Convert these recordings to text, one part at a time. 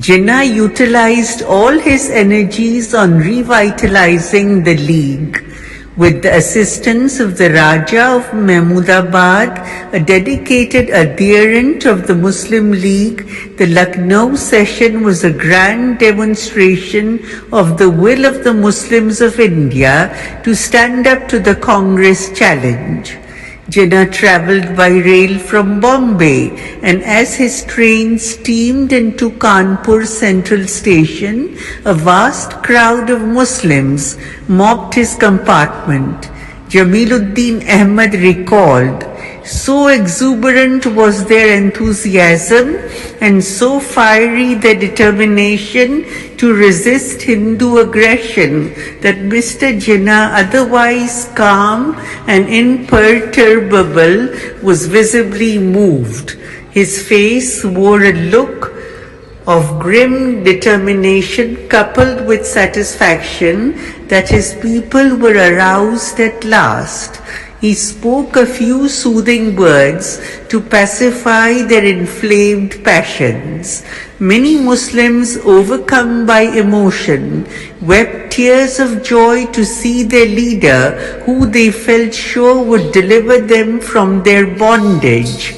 Jinnah utilized all his energies on revitalizing the League. With the assistance of the Raja of Mahmudabad, a dedicated adherent of the Muslim League, the Lucknow Session was a grand demonstration of the will of the Muslims of India to stand up to the Congress challenge. Jinnah travelled by rail from Bombay, and as his train steamed into Kanpur Central Station, a vast crowd of Muslims mobbed his compartment. Jamil-ud-din Ahmad recalled, "So exuberant was their enthusiasm and so fiery their determination to resist Hindu aggression that Mr. Jinnah, otherwise calm and imperturbable, was visibly moved. His face wore a look of grim determination coupled with satisfaction that his people were aroused at last. He spoke a few soothing words to pacify their inflamed passions. Many Muslims, overcome by emotion, wept tears of joy to see their leader, who they felt sure would deliver them from their bondage.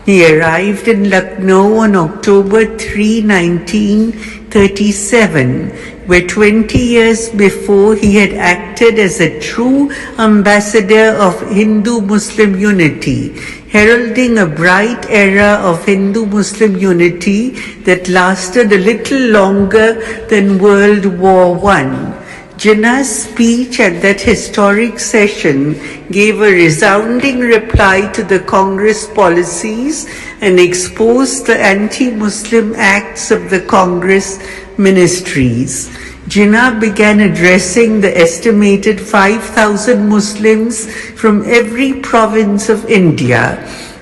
He arrived in Lucknow on October 3, 1937, where 20 years before he had acted as a true ambassador of Hindu-Muslim unity, heralding a bright era of Hindu-Muslim unity that lasted a little longer than World War I. Jinnah's speech at that historic session gave a resounding reply to the Congress policies and exposed the anti-Muslim acts of the Congress ministries. Jinnah began addressing the estimated 5,000 Muslims from every province of India.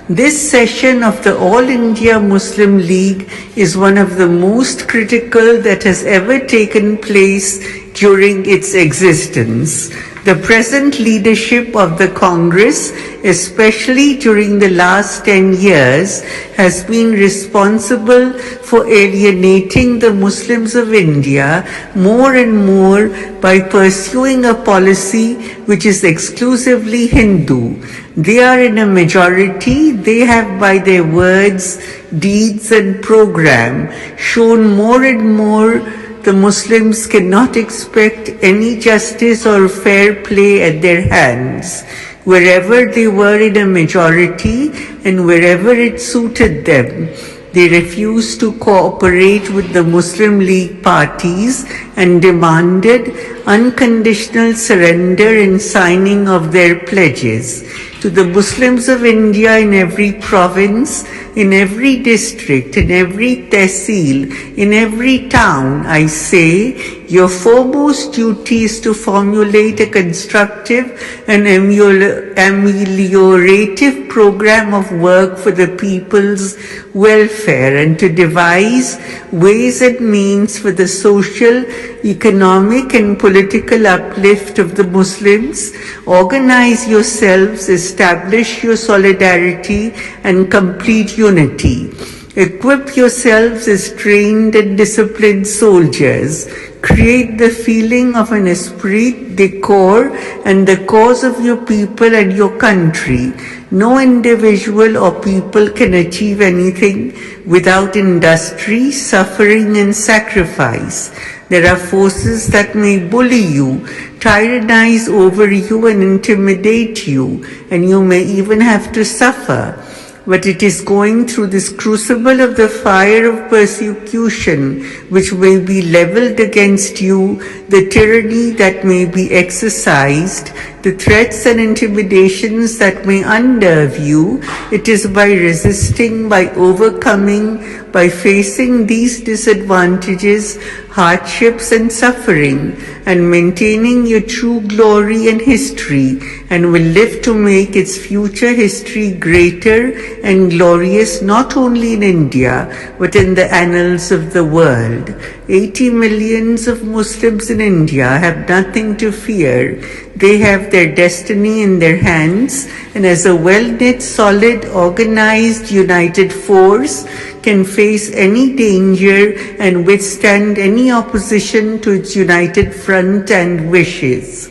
This session of the All India Muslim League is one of the most critical that has ever taken place during its existence. The present leadership of the Congress, especially during the last 10 years, has been responsible for alienating the Muslims of India more and more by pursuing a policy which is exclusively Hindu. They are in a majority. They have, by their words, deeds and program, shown more and more the Muslims cannot expect any justice or fair play at their hands, wherever they were in a majority and wherever it suited them. They refused to cooperate with the Muslim League parties and demanded unconditional surrender and signing of their pledges. To the Muslims of India in every province, in every district, in every tehsil, in every town, I say, your foremost duty is to formulate a constructive and ameliorative program of work for the people's welfare and to devise ways and means for the social, economic and political uplift of the Muslims. Organize yourselves, establish your solidarity and complete unity. Equip yourselves as trained and disciplined soldiers. Create the feeling of an esprit de corps and the cause of your people and your country. No individual or people can achieve anything without industry, suffering and sacrifice. There are forces that may bully you, tyrannize over you and intimidate you, and you may even have to suffer. But it is going through this crucible of the fire of persecution which may be leveled against you, the tyranny that may be exercised, the threats and intimidations that may unnerve you. It is by resisting, by overcoming, by facing these disadvantages, hardships and suffering, and maintaining your true glory and history, and will live to make its future history greater and glorious not only in India, but in the annals of the world. 80 millions of Muslims in India have nothing to fear. They have their destiny in their hands, and as a well-knit, solid, organized, united force, can face any danger and withstand any opposition to its united front and wishes.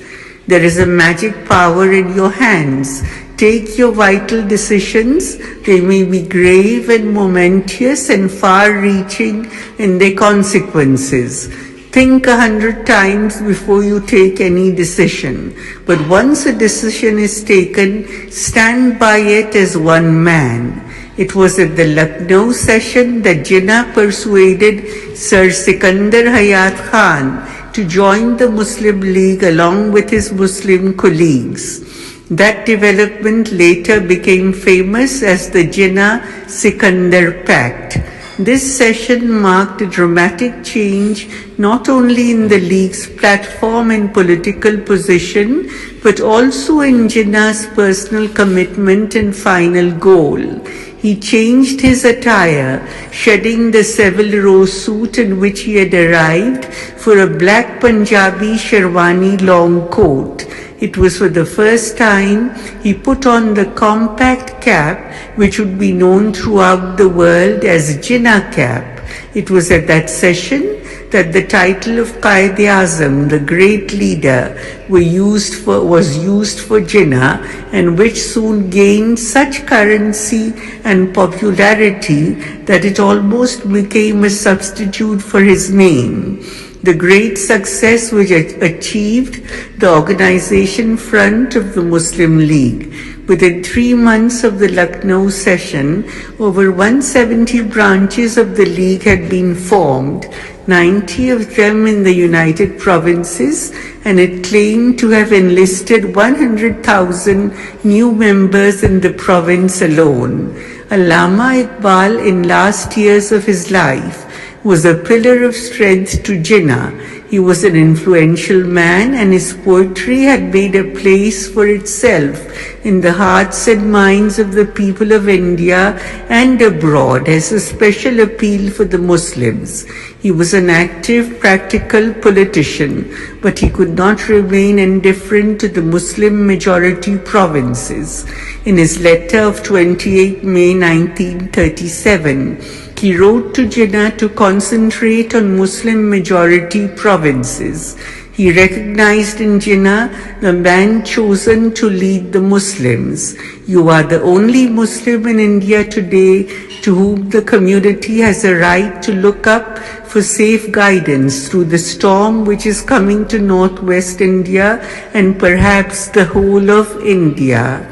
There is a magic power in your hands. Take your vital decisions. They may be grave and momentous and far-reaching in their consequences. Think 100 times before you take any decision. But once a decision is taken, stand by it as one man. It was at the Lucknow Session that Jinnah persuaded Sir Sikandar Hayat Khan to join the Muslim League along with his Muslim colleagues. That development later became famous as the Jinnah-Sikandar Pact. This session marked a dramatic change not only in the League's platform and political position, but also in Jinnah's personal commitment and final goal. He changed his attire, shedding the Savile Row suit in which he had arrived for a black Punjabi sherwani long coat. It was for the first time he put on the compact cap, which would be known throughout the world as Jinnah cap. It was at that session that the title of Qaid-e-Azam, the great leader, was used for Jinnah, and which soon gained such currency and popularity that it almost became a substitute for his name. The great success which achieved the organization front of the Muslim League. Within 3 months of the Lucknow session, over 170 branches of the League had been formed, 90 of them in the United Provinces, and it claimed to have enlisted 100,000 new members in the province alone. Allama Iqbal, in last years of his life, was a pillar of strength to Jinnah. He was an influential man, and his poetry had made a place for itself in the hearts and minds of the people of India and abroad as a special appeal for the Muslims. He was an active, practical politician, but he could not remain indifferent to the Muslim majority provinces. In his letter of 28 May 1937, he wrote to Jinnah to concentrate on Muslim majority provinces. He recognized in Jinnah the man chosen to lead the Muslims. You are the only Muslim in India today to whom the community has a right to look up for safe guidance through the storm which is coming to northwest India and perhaps the whole of India.